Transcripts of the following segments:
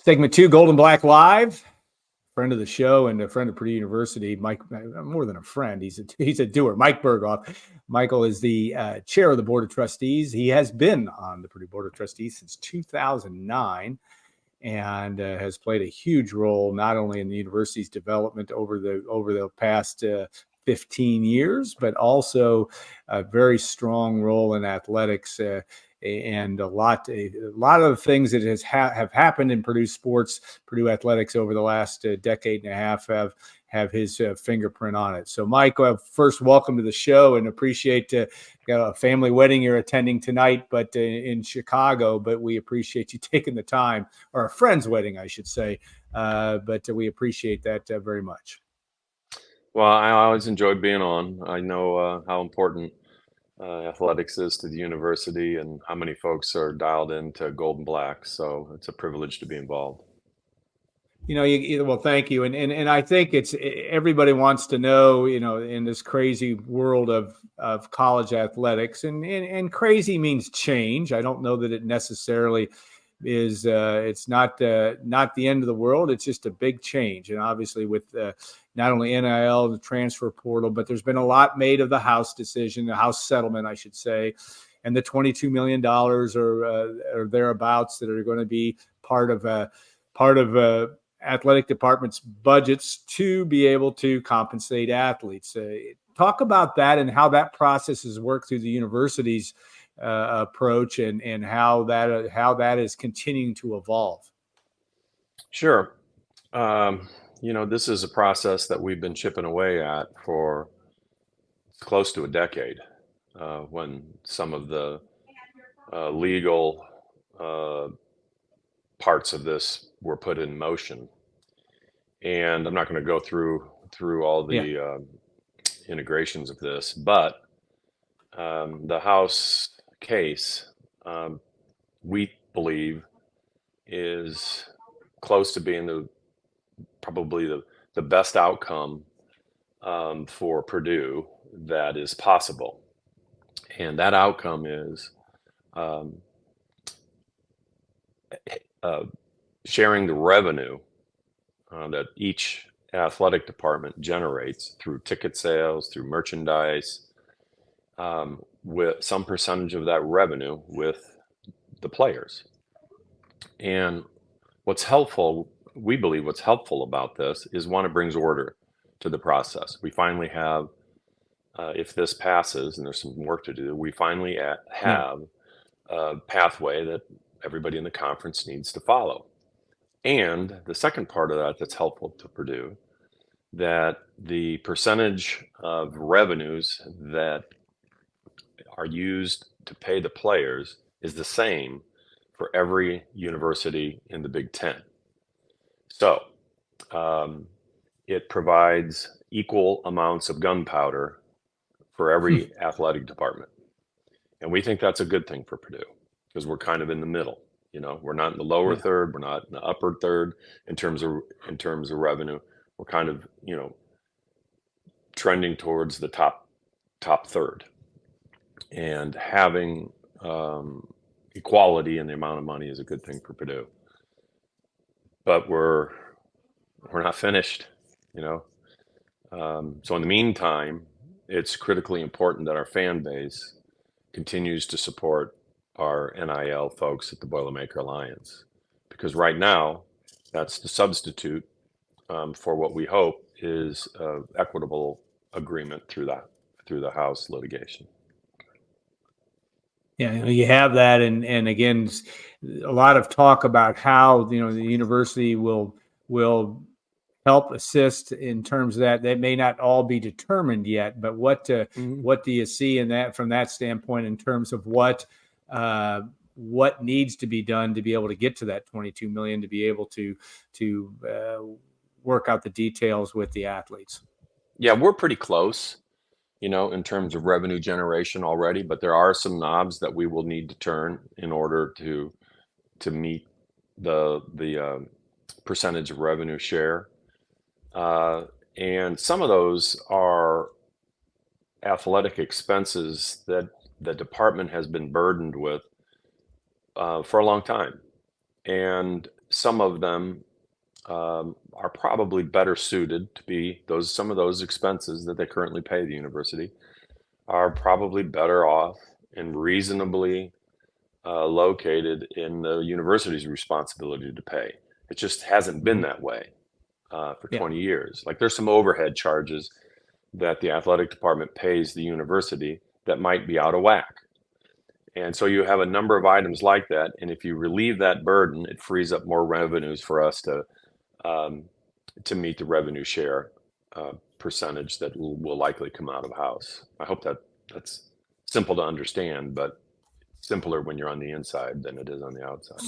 Segment 2, Gold and Black Live. Friend of the show and a friend of Purdue University, Mike, more than a friend, he's a doer. Mike Berghoff. Michael is the chair of the Board of Trustees. He has been on the Purdue Board of Trustees since 2009 and has played a huge role not only in the university's development over the past 15 years, but also a very strong role in athletics. And a lot of the things that have happened in Purdue sports, Purdue athletics over the last decade and a half have his fingerprint on it. So, Mike, first, welcome to the show, and appreciate got a family wedding you're attending tonight, but in Chicago. But we appreciate you taking the time, or a friend's wedding, I should say. But we appreciate that very much. Well, I always enjoyed being on. I know how important athletics is to the university and how many folks are dialed into Gold and Black. So it's a privilege to be involved. Well, thank you. And I think everybody wants to know, in this crazy world of college athletics, and crazy means change. I don't know that it necessarily is, it's not the end of the world. It's just a big change. And obviously with not only NIL, the transfer portal, but there's been a lot made of the House decision, the House settlement, I should say, and the $22 million or thereabouts that are going to be part of athletic department's budgets to be able to compensate athletes. Talk about that and how that process has worked through the university's approach and how that is continuing to evolve. Sure. This is a process that we've been chipping away at for close to a decade, when some of the legal parts of this were put in motion. And I'm not going to go through all the integrations of this, but the House case, we believe, is close to being probably the best outcome for Purdue that is possible. And that outcome is sharing the revenue that each athletic department generates through ticket sales, through merchandise, with some percentage of that revenue with the players. And we believe what's helpful about this is, one, it brings order to the process. We finally have, if this passes, and there's some work to do, we finally have a pathway that everybody in the conference needs to follow. And the second part of that's helpful to Purdue, that the percentage of revenues that are used to pay the players is the same for every university in the Big Ten. So it provides equal amounts of gunpowder for every athletic department. And we think that's a good thing for Purdue, because we're kind of in the middle. We're not in the lower third, we're not in the upper third in terms of revenue. We're kind of, trending towards the top third. And having equality in the amount of money is a good thing for Purdue. But we're not finished, So in the meantime, it's critically important that our fan base continues to support our NIL folks at the Boilermaker Alliance, because right now that's the substitute for what we hope is an equitable agreement through the House litigation. Yeah, you have that, and again, a lot of talk about how the university will help assist in terms of that. That may not all be determined yet, but what do you see in that, from that standpoint, in terms of what needs to be done to be able to get to that $22 million, to be able to work out the details with the athletes? Yeah, we're pretty close, in terms of revenue generation already, but there are some knobs that we will need to turn in order to meet the percentage of revenue share. And some of those are athletic expenses that the department has been burdened with for a long time. And some of them are probably better suited to be some of those expenses that they currently pay the university are probably better off and reasonably located in the university's responsibility to pay. It just hasn't been that way for Yeah. 20 years. Like there's some overhead charges that the athletic department pays the university that might be out of whack. And so you have a number of items like that. And if you relieve that burden, it frees up more revenues for us to meet the revenue share percentage that will likely come out of house. I hope that's simple to understand, but simpler when you're on the inside than it is on the outside.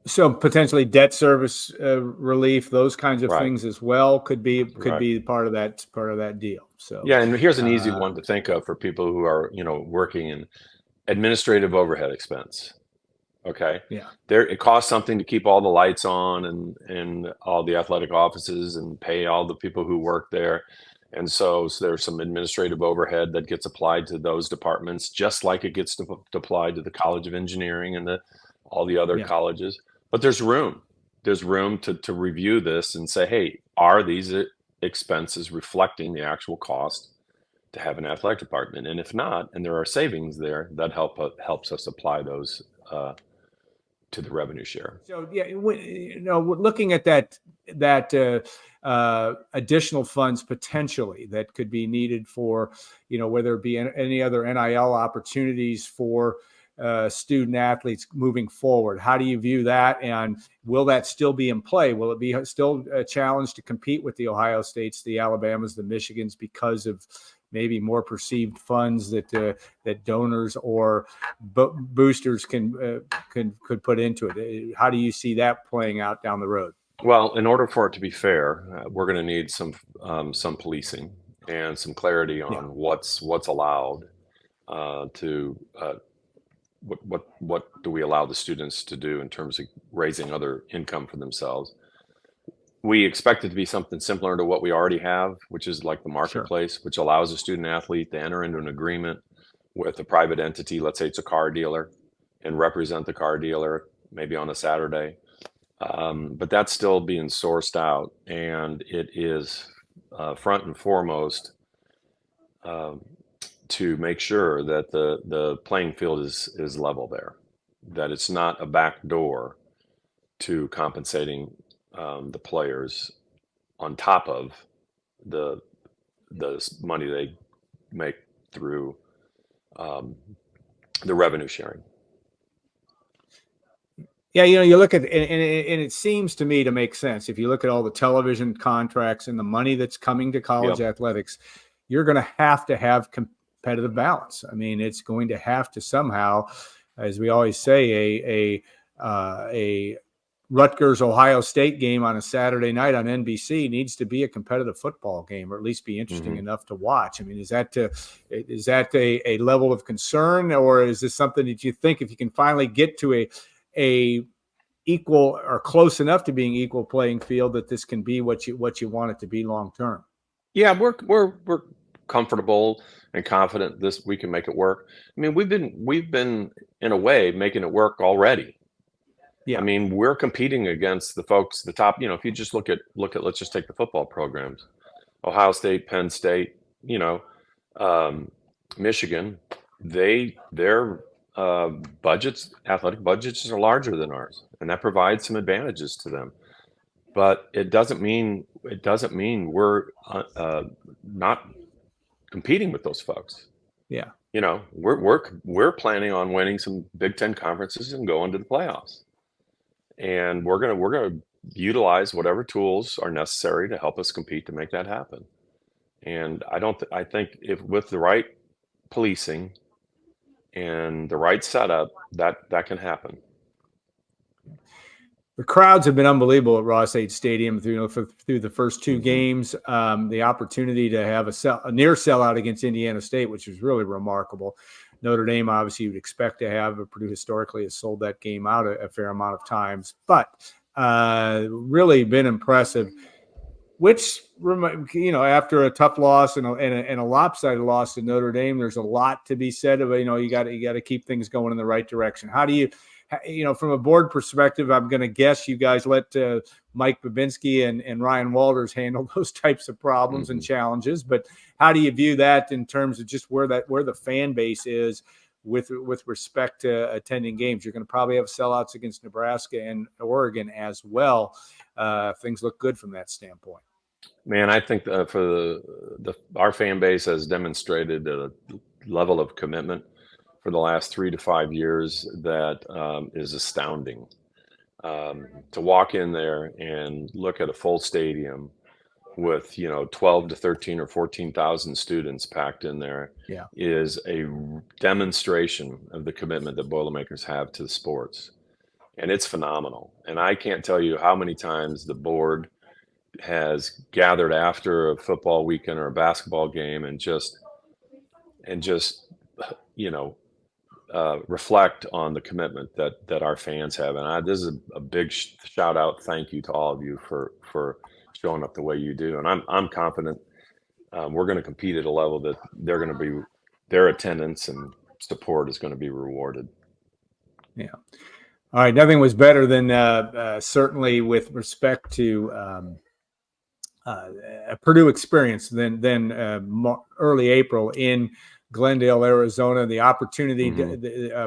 So potentially debt service relief, those kinds of Right. things as well could be Right. part of that deal. So Yeah, and here's an easy one to think of for people who are, working in administrative overhead expense. Okay. yeah, It costs something to keep all the lights on and all the athletic offices and pay all the people who work there. And so there's some administrative overhead that gets applied to those departments, just like it gets applied to the College of Engineering and all the other yeah. colleges. But there's room. There's room to review this and say, hey, are these expenses reflecting the actual cost to have an athletic department? And if not, and there are savings there, that helps us apply those to the revenue share. So yeah, looking at that additional funds potentially that could be needed for, whether it be any other NIL opportunities for student athletes moving forward. How do you view that? And will that still be in play? Will it be still a challenge to compete with the Ohio States, the Alabamas, the Michigans because of maybe more perceived funds that donors or boosters could put into it? How do you see that playing out down the road? Well, in order for it to be fair, we're going to need some policing and some clarity on what's allowed what do we allow the students to do in terms of raising other income for themselves. We expect it to be something similar to what we already have, which is like the marketplace, which allows a student athlete to enter into an agreement with a private entity. Let's say it's a car dealer, and represent the car dealer maybe on a Saturday. But that's still being sourced out, and it is front and foremost to make sure that the playing field is level there, that it's not a back door to compensating the players on top of the money they make through the revenue sharing. Yeah, you look at and it seems to me to make sense. If you look at all the television contracts and the money that's coming to college athletics, you're going to have competitive balance. I mean, it's going to have to somehow, as we always say, a Rutgers Ohio State game on a Saturday night on NBC needs to be a competitive football game, or at least be interesting enough to watch. I mean, is that a level of concern, or is this something that you think if you can finally get to a equal or close enough to being equal playing field, that this can be what you want it to be long term? Yeah, we're comfortable and confident we can make it work. I mean, we've been in a way making it work already. Yeah. I mean, we're competing against the folks, the top, if you just look at, let's just take the football programs, Ohio State, Penn State, Michigan, their athletic budgets are larger than ours, and that provides some advantages to them. But it doesn't mean we're not competing with those folks. Yeah. We're planning on winning some Big Ten conferences and going to the playoffs. And we're gonna utilize whatever tools are necessary to help us compete to make that happen. And I think if with the right policing and the right setup, that can happen. The crowds have been unbelievable at Ross-Ade Stadium through the first two games. The opportunity to have a near sellout against Indiana State, which was really remarkable. Notre Dame, obviously, you'd expect to have, but Purdue historically has sold that game out a fair amount of times. But really been impressive. Which, after a tough loss and a lopsided loss to Notre Dame, there's a lot to be said about, you got to keep things going in the right direction. How do from a board perspective, I'm going to guess you guys let Mike Babinski and Ryan Walters handle those types of problems and challenges. But how do you view that in terms of just where the fan base is with respect to attending games? You're going to probably have sellouts against Nebraska and Oregon as well. Things look good from that standpoint. Man, I think for our fan base has demonstrated a level of commitment for the last 3 to 5 years that is astounding. To walk in there and look at a full stadium with 12 to 13 or 14,000 students packed in there is a demonstration of the commitment that Boilermakers have to the sports, and it's phenomenal. And I can't tell you how many times the board has gathered after a football weekend or a basketball game and just reflect on the commitment that our fans have. And this is a big shout out, thank you to all of you for showing up the way you do. And I'm confident we're going to compete at a level that their attendance and support is going to be rewarded. Yeah. All right. Nothing was better than certainly with respect to a Purdue experience than early April in Glendale, Arizona, the opportunity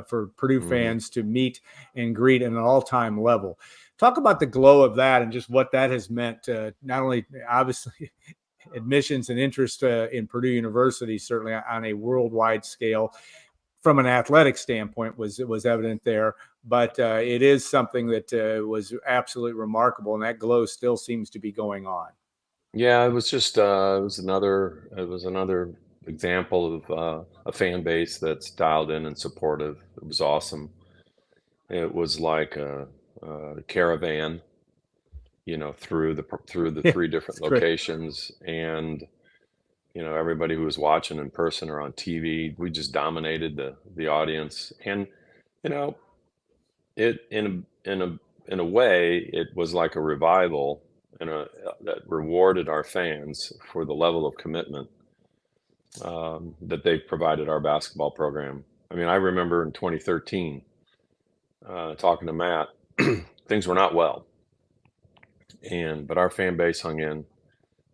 for Purdue fans to meet and greet at an all-time level. Talk about the glow of that and just what that has meant, not only obviously admissions and interest in Purdue University, certainly on a worldwide scale. From an athletic standpoint was evident there, but it is something that was absolutely remarkable, and that glow still seems to be going on. Yeah, it was just it was another example of a fan base that's dialed in and supportive. It was awesome. It was like a caravan, through the 3 different locations, and everybody who was watching in person or on TV, we just dominated the audience, and it in a way it was like a revival that rewarded our fans for the level of commitment that they provided our basketball program. I mean, I remember in 2013 talking to Matt, things were not well, but our fan base hung in,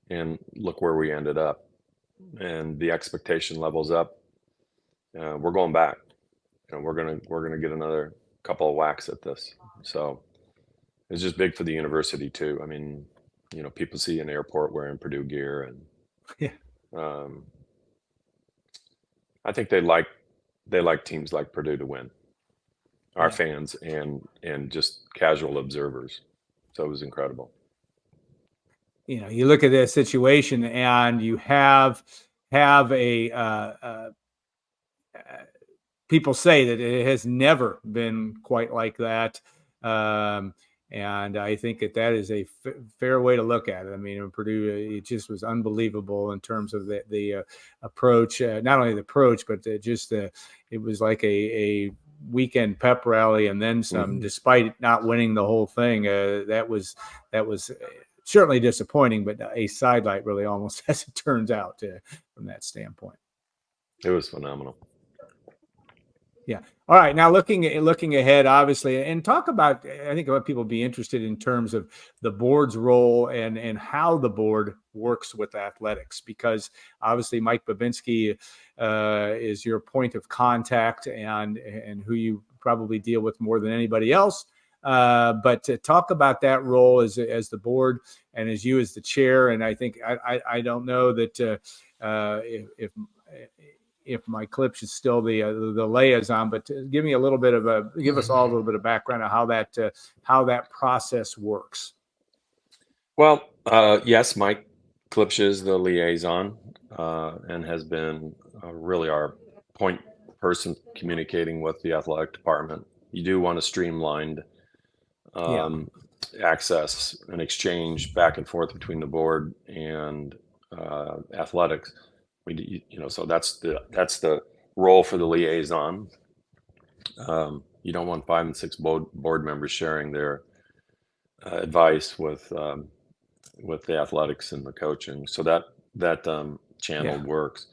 and look where we ended up, and the expectation levels up. We're going back, we're gonna get another couple of whacks at this. So it's just big for the university too. I mean, people see you in the airport wearing Purdue gear, and I think they like teams like Purdue to win. Our fans and just casual observers. So it was incredible. You look at this situation, and you have a people say that it has never been quite like that. And I think that is a fair way to look at it. I mean, in Purdue, it just was unbelievable in terms of the approach, not only the approach, but it was like a weekend pep rally and then some, despite not winning the whole thing. That was certainly disappointing, but a sidelight really almost, as it turns out, from that standpoint. It was phenomenal. Yeah. All right. Now looking ahead, obviously, and talk about, I think what people be interested in terms of the board's role and how the board works with athletics, because obviously Mike Babinski is your point of contact and who you probably deal with more than anybody else. But to talk about that role as the board and as you as the chair, and I think I don't know that if my Klipsch is still the liaison, but give us all a little bit of background on how that process works. Well, yes, Mike Klipsch is the liaison and has been really our point person communicating with the athletic department. You do want a streamlined access and exchange back and forth between the board and athletics. So that's the role for the liaison. You don't want 5 and 6 board members sharing their advice with the athletics and the coaching. So that channel works.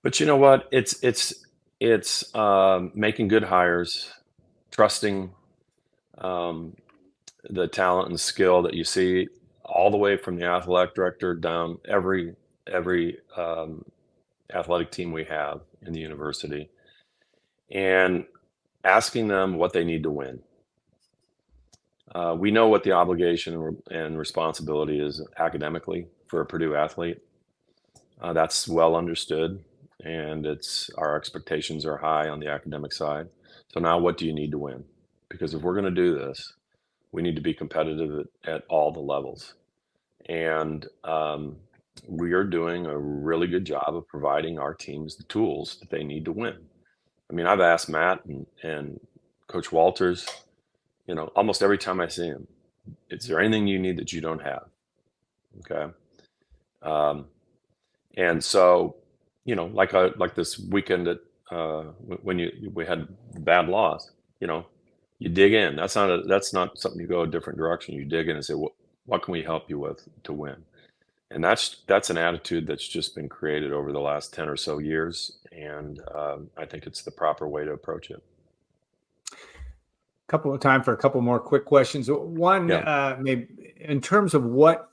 But what? It's making good hires, trusting the talent and skill that you see all the way from the athletic director down every athletic team we have in the university, and asking them what they need to win. We know what the obligation and responsibility is academically for a Purdue athlete. That's well understood, and our expectations are high on the academic side. So now, what do you need to win? Because if we're going to do this, we need to be competitive at all the levels. And we are doing a really good job of providing our teams the tools that they need to win. I mean, I've asked Matt and Coach Walters, almost every time I see him, is there anything you need that you don't have? Okay. And so, like this weekend at when we had the bad loss, you dig in. That's not something you go a different direction. You dig in and say, what can we help you with to win? And that's an attitude that's just been created over the last 10 or so years. And I think it's the proper way to approach it. Couple of time for a couple more quick questions. One, maybe in terms of what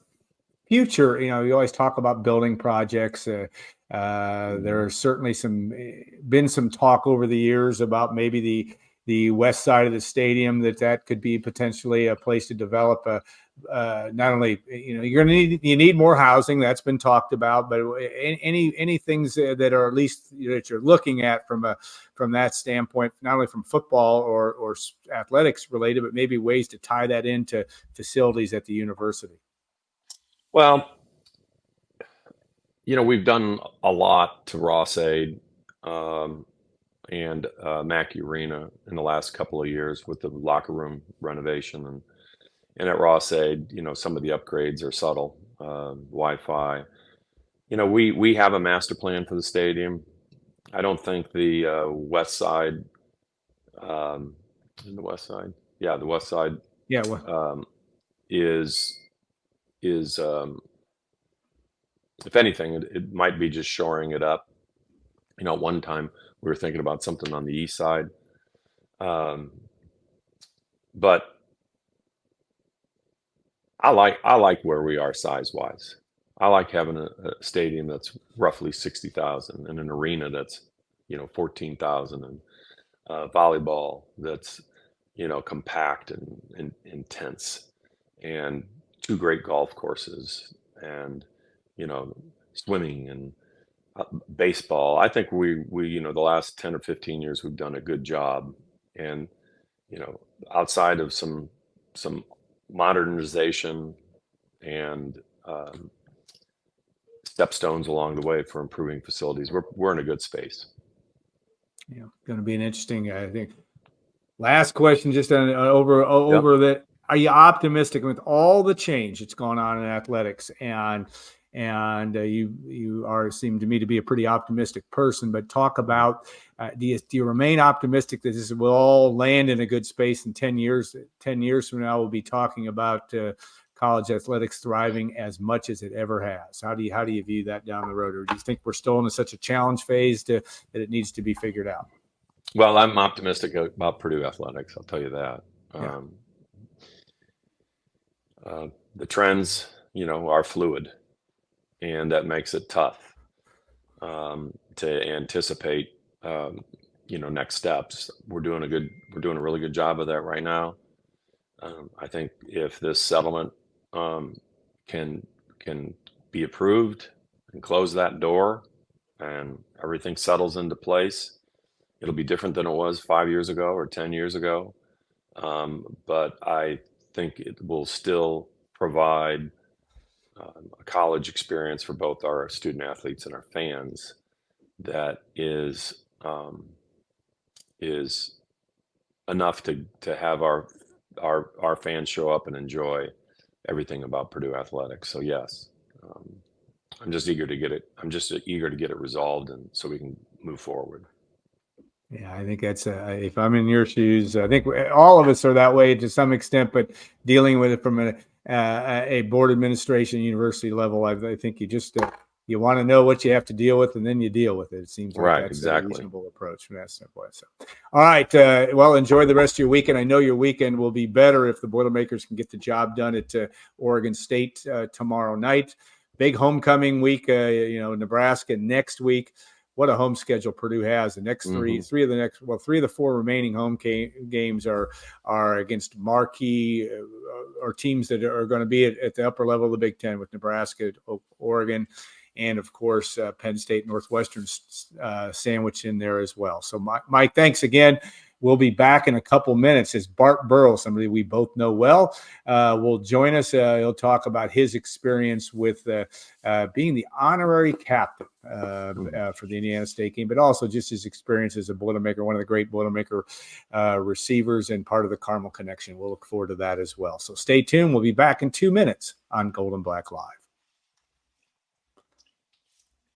future, you always talk about building projects. There's certainly been some talk over the years about maybe the west side of the stadium that could be potentially a place to develop not only you need more housing, that's been talked about, but any things that are at least that you're looking at from that standpoint, not only from football or athletics related, but maybe ways to tie that into facilities at the university. Well, we've done a lot to Ross-Ade and Mackey Arena in the last couple of years with the locker room renovation, and at Ross-Ade, some of the upgrades are subtle, Wi-Fi. We have a master plan for the stadium. I don't think the west side, the west side, is if anything, it might be just shoring it up. At one time we were thinking about something on the east side, but I like where we are size wise. I like having a stadium that's roughly 60,000 and an arena that's 14,000, and volleyball that's compact and intense, and two great golf courses, and swimming and baseball. I think we the last 10 or 15 years we've done a good job, and outside of some modernization and stepstones along the way for improving facilities, we're in a good space. Going to be an interesting, I think. Last question, just over that. Are you optimistic with all the change that's going on in athletics? And you seem to me to be a pretty optimistic person. But talk about do you remain optimistic that this will all land in a good space in 10 years? 10 years from now, we'll be talking about college athletics thriving as much as it ever has. How do you view that down the road, or do you think we're still in such a challenge phase that it needs to be figured out? Well, I'm optimistic about Purdue athletics. I'll tell you that. The trends, are fluid, and that makes it tough to anticipate, next steps. We're doing a really good job of that right now. I think if this settlement can be approved and close that door, and everything settles into place, it'll be different than it was 5 years ago or 10 years ago. But I think it will still provide a college experience for both our student athletes and our fans that is enough to have our fans show up and enjoy everything about Purdue athletics. So yes, I'm just eager to get it resolved, and so we can move forward. Yeah, I think that's if I'm in your shoes, I think all of us are that way to some extent, but dealing with it from a board administration, university level, I think you just you want to know what you have to deal with, and then you deal with it. It seems like Right, that's exactly. a reasonable approach from that standpoint. So, all right. Well, enjoy the rest of your weekend. I know your weekend will be better if the Boilermakers can get the job done at Oregon State tomorrow night. Big homecoming week, Nebraska next week. What a home schedule Purdue has. The next three of the four remaining home games are against marquee or teams that are going to be at the upper level of the Big Ten, with Nebraska, Oregon, and of course Penn State, Northwestern sandwiched in there as well. So Mike, thanks again. We'll be back in a couple minutes as Bart Burrow, somebody we both know well, will join us. He'll talk about his experience with being the honorary captain for the Indiana State game, but also just his experience as a Boilermaker, one of the great Boilermaker receivers and part of the Carmel connection. We'll look forward to that as well. So stay tuned. We'll be back in 2 minutes on Gold and Black Live.